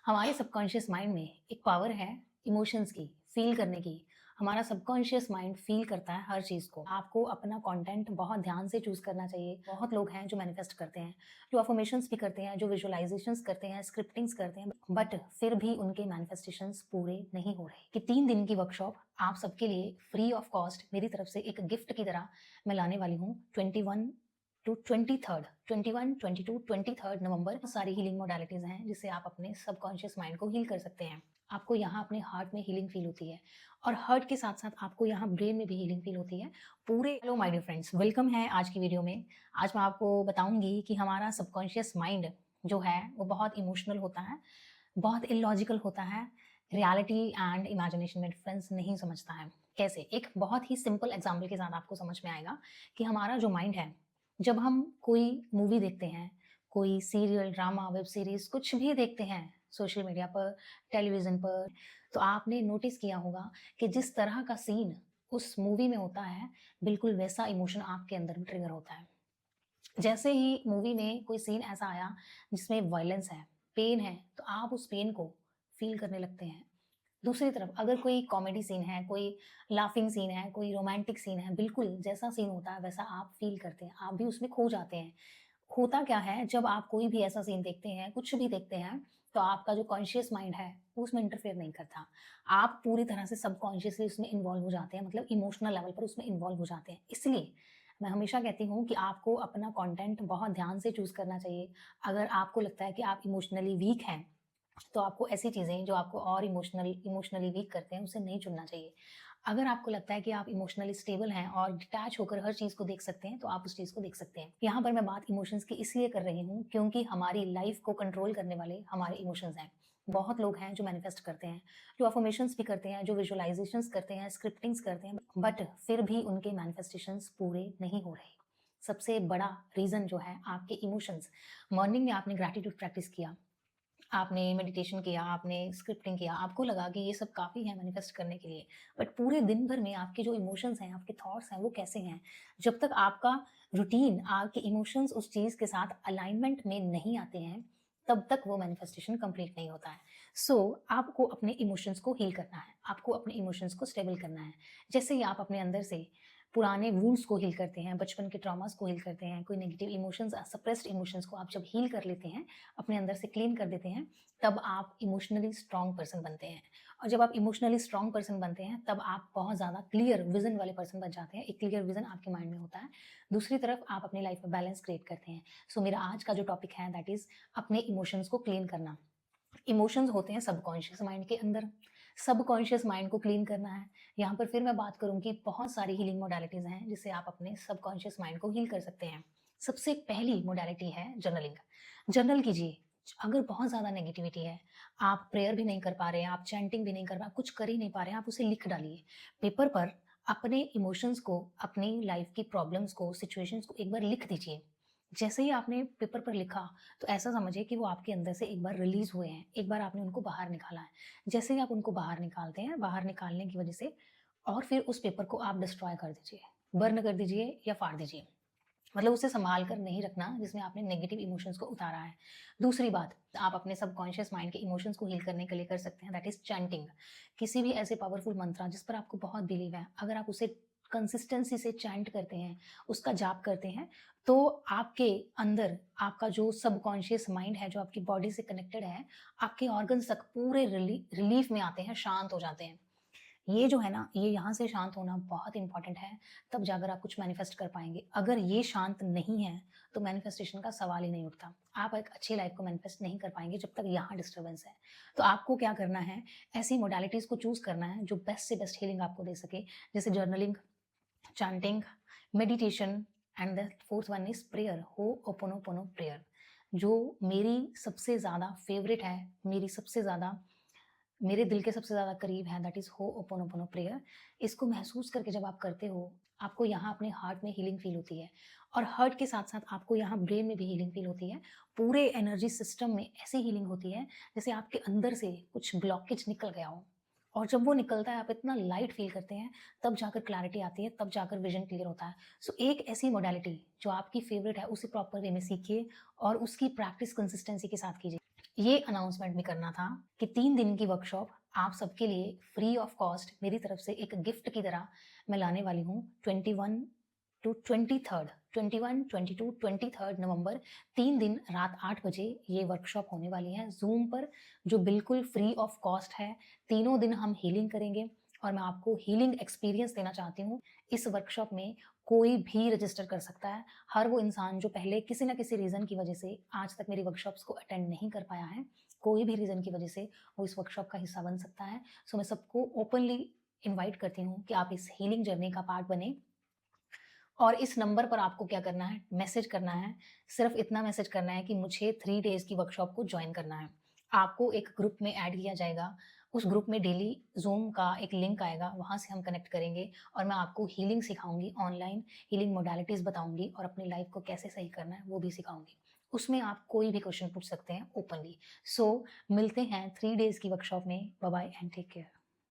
हमारे subconscious mind में एक पावर है इमोशंस की, फील करने की। हमारा सबकॉन्शियस माइंड फील करता है हर चीज़ को। आपको अपना कंटेंट बहुत ध्यान से चूज़ करना चाहिए। बहुत लोग हैं जो मैनिफेस्ट करते हैं, जो अफर्मेशंस भी करते हैं, जो विजुअलाइजेशंस करते हैं, स्क्रिप्टिंग्स करते हैं, बट फिर भी उनके मैनिफेस्टेशंस पूरे नहीं हो रहे। कि 3 दिन की वर्कशॉप आप सबके लिए फ्री ऑफ कॉस्ट मेरी तरफ से एक गिफ्ट की तरह मैं लाने वाली हूँ 21 टू 23rd 21, 22, 23rd नवंबर। सारी हीलिंग मोडालिटीज हैं जिससे आप अपने सबकॉन्शियस माइंड को हील कर सकते हैं। आपको यहाँ अपने हार्ट में हीलिंग फील होती है और हार्ट के साथ साथ आपको यहाँ ब्रेन में भी हीलिंग फील होती है पूरे। Hello my dear friends, welcome है आज की वीडियो में। आज मैं आपको बताऊंगी कि हमारा सबकॉन्शियस माइंड जो है वो बहुत इमोशनल होता है, बहुत इलॉजिकल होता है, रियलिटी एंड इमेजिनेशन में डिफरेंस नहीं समझता है। कैसे? एक बहुत ही सिंपल एग्जाम्पल के साथ आपको समझ में आएगा कि हमारा जो माइंड है, जब हम कोई मूवी देखते हैं, कोई सीरियल, ड्रामा, वेब सीरीज कुछ भी देखते हैं सोशल मीडिया पर, टेलीविजन पर, तो आपने नोटिस किया होगा कि जिस तरह का सीन उस मूवी में होता है, बिल्कुल वैसा इमोशन आपके अंदर भी ट्रिगर होता है। जैसे ही मूवी में कोई सीन ऐसा आया जिसमें वायलेंस है, पेन है, तो आप उस पेन को फील करने लगते हैं। दूसरी तरफ अगर कोई कॉमेडी सीन है, कोई लाफिंग सीन है, कोई रोमांटिक सीन है, बिल्कुल जैसा सीन होता है वैसा आप फील करते हैं, आप भी उसमें खो जाते हैं। होता क्या है, जब आप कोई भी ऐसा सीन देखते हैं, कुछ भी देखते हैं, तो आपका जो कॉन्शियस माइंड है वो उसमें इंटरफेयर नहीं करता। आप पूरी तरह से सबकॉन्शियसली उसमें इन्वॉल्व हो जाते हैं, मतलब इमोशनल लेवल पर उसमें इन्वॉल्व हो जाते हैं। इसलिए मैं हमेशा कहती हूँ कि आपको अपना कंटेंट बहुत ध्यान से चूज़ करना चाहिए। अगर आपको लगता है कि आप इमोशनली वीक हैं, तो आपको ऐसी चीज़ें जो आपको और इमोशनली वीक करते हैं, उसे नहीं चुनना चाहिए। अगर आपको लगता है कि आप इमोशनली स्टेबल हैं और डिटैच होकर हर चीज़ को देख सकते हैं, तो आप उस चीज़ को देख सकते हैं। यहाँ पर मैं बात इमोशंस की इसलिए कर रही हूँ क्योंकि हमारी लाइफ को कंट्रोल करने वाले हमारे इमोशंस हैं। बहुत लोग हैं जो मैनिफेस्ट करते हैं, जो अफर्मेशंस भी करते हैं, जो विजुअलाइजेशंस करते हैं, स्क्रिप्टिंग्स करते हैं, बट फिर भी उनके मैनिफेस्टेशंस पूरे नहीं हो रहे। सबसे बड़ा रीज़न जो है आपके इमोशंस। मॉर्निंग में आपने ग्रैटिट्यूड प्रैक्टिस किया, आपने मेडिटेशन किया, आपने स्क्रिप्टिंग किया, आपको लगा कि ये सब काफ़ी है मैनिफेस्ट करने के लिए। बट पूरे दिन भर में आपके जो इमोशंस हैं, आपके थॉट्स हैं, वो कैसे हैं? जब तक आपका रूटीन, आपके इमोशंस उस चीज़ के साथ अलाइनमेंट में नहीं आते हैं, तब तक वो मैनिफेस्टेशन कंप्लीट नहीं होता है। सो आपको अपने इमोशंस को हील करना है, आपको अपने इमोशंस को स्टेबल करना है। जैसे ही आप अपने अंदर से पुराने वुंड्स को हील करते हैं, बचपन के ट्रॉमास को हील करते हैं, कोई नेगेटिव इमोशंस, सप्रेस्ड इमोशंस को आप जब हील कर लेते हैं, अपने अंदर से क्लीन कर देते हैं, तब आप इमोशनली स्ट्रॉन्ग पर्सन बनते हैं। और जब आप इमोशनली स्ट्रॉन्ग पर्सन बनते हैं, तब आप बहुत ज़्यादा क्लियर विजन वाले पर्सन बन जाते हैं। एक क्लियर विजन आपके माइंड में होता है। दूसरी तरफ आप अपनी लाइफ में बैलेंस क्रिएट करते हैं। सो मेरा आज का जो टॉपिक है दैट इज अपने इमोशंस को क्लीन करना। इमोशंस होते हैं सबकॉन्शियस माइंड के अंदर, सबकॉन्शियस माइंड को क्लीन करना है। यहाँ पर फिर मैं बात करूँ कि बहुत सारी हीलिंग मोडालिटीज़ हैं जिससे आप अपने सबकॉन्शियस माइंड को हील कर सकते हैं। सबसे पहली मोडालिटी है जर्नलिंग। जर्नल कीजिए। अगर बहुत ज़्यादा नेगेटिविटी है, आप प्रेयर भी नहीं कर पा रहे हैं, आप चैंटिंग भी नहीं कर पा रहे, कुछ कर ही नहीं पा रहे हैं, आप उसे लिख डालिए पेपर पर। अपने इमोशंस को, अपनी लाइफ की प्रॉब्लम्स को, सिचुएशंस को एक बार लिख दीजिए। जैसे ही आपने पेपर पर लिखा, तो ऐसा समझिए कि वो आपके अंदर से एक बार रिलीज हुए हैं, एक बार आपने उनको बाहर निकाला है। जैसे ही आप उनको बाहर निकालते हैं, बाहर निकालने की वजह से और फिर उस पेपर को आप डिस्ट्रॉय कर दीजिए, बर्न कर दीजिए या फाड़ दीजिए। मतलब उसे संभाल कर नहीं रखना जिसमें आपने नेगेटिव इमोशंस को उतारा है। दूसरी बात, आप अपने सबकॉन्शियस माइंड के इमोशंस को हील करने के लिए कर सकते हैं, दैट इज चैंटिंग। किसी भी ऐसे पावरफुल मंत्र जिस पर आपको बहुत बिलीव है, अगर आप उसे कंसिस्टेंसी से चैंट करते हैं, उसका जाप करते हैं, तो आपके अंदर आपका जो सबकॉन्शियस माइंड है, जो आपकी बॉडी से कनेक्टेड है, आपके ऑर्गन्स तक पूरे रिलीफ में आते हैं, शांत हो जाते हैं। ये जो है ना, ये यहाँ से शांत होना बहुत इंपॉर्टेंट है, तब जाकर आप कुछ मैनिफेस्ट कर पाएँगे। अगर ये शांत नहीं है, तो मैनिफेस्टेशन का सवाल ही नहीं उठता। आप एक अच्छी लाइफ़ को मैनिफेस्ट नहीं कर पाएँगे जब तक यहाँ डिस्टर्बेंस है। तो आपको क्या करना है, ऐसी मोडालिटीज़ को चूज़ करना है जो बेस्ट से बेस्ट हीलिंग आपको दे सके। जैसे journaling, chanting, meditation and the fourth one is prayer, ho'oponopono prayer, जो मेरी सबसे ज़्यादा फ़ेवरेट है, मेरे दिल के सबसे ज़्यादा करीब है, दैट इज़ हो'ओपोनोपोनो प्रेयर। इसको महसूस करके जब आप करते हो, आपको यहाँ अपने हार्ट में हीलिंग फ़ील होती है और हार्ट के साथ-साथ आपको यहाँ ब्रेन में भी हीलिंग फ़ील होती है। पूरे एनर्जी सिस्टम में ऐसी हीलिंग होती है जैसे आपके अंदर से कुछ ब्लॉकेज निकल गया हो, और जब वो निकलता है आप इतना लाइट फ़ील करते हैं, तब जाकर क्लैरिटी आती है, तब जाकर विज़न क्लियर होता है। सो एक ऐसी मोडालिटी जो आपकी फ़ेवरेट है, उसे प्रॉपर वे में सीखिए और उसकी प्रैक्टिस कंसिस्टेंसी के साथ कीजिए। ये अनाउंसमेंट भी करना था कि 3 दिन की वर्कशॉप आप सबके लिए फ्री ऑफ कॉस्ट मेरी तरफ से एक गिफ्ट की तरह मैं लाने वाली हूँ 21 टू 23rd 21, 22, 23rd नवंबर 3 दिन रात 8 बजे ये वर्कशॉप होने वाली है ज़ूम पर, जो बिल्कुल फ्री ऑफ कॉस्ट है। तीनों दिन हम हीलिंग करेंगे और मैं आपको हीलिंग एक्सपीरियंस देना चाहती हूँ। इस वर्कशॉप में कोई भी रजिस्टर कर सकता है। हर वो इंसान जो पहले किसी न किसी रीज़न की वजह से आज तक मेरी वर्कशॉप्स को अटेंड नहीं कर पाया है, कोई भी रीज़न की वजह से वो इस वर्कशॉप का हिस्सा बन सकता है। सो मैं सबको ओपनली इनवाइट करती हूँ कि आप इस हीलिंग जर्नी का पार्ट बनें। और इस नंबर पर आपको क्या करना है, मैसेज करना है। सिर्फ़ इतना मैसेज करना है कि मुझे 3 डेज़ की वर्कशॉप को जॉइन करना है। आपको एक ग्रुप में ऐड किया जाएगा। उस ग्रुप में डेली ज़ूम का एक लिंक आएगा, वहाँ से हम कनेक्ट करेंगे और मैं आपको हीलिंग सिखाऊँगी, ऑनलाइन हीलिंग मोडालिटीज़ बताऊँगी और अपनी लाइफ़ को कैसे सही करना है, वो भी सिखाऊँगी। उसमें आप कोई भी क्वेश्चन पूछ सकते हैं ओपनली। सो मिलते हैं 3 डेज़ की वर्कशॉप में। Bye bye and take care.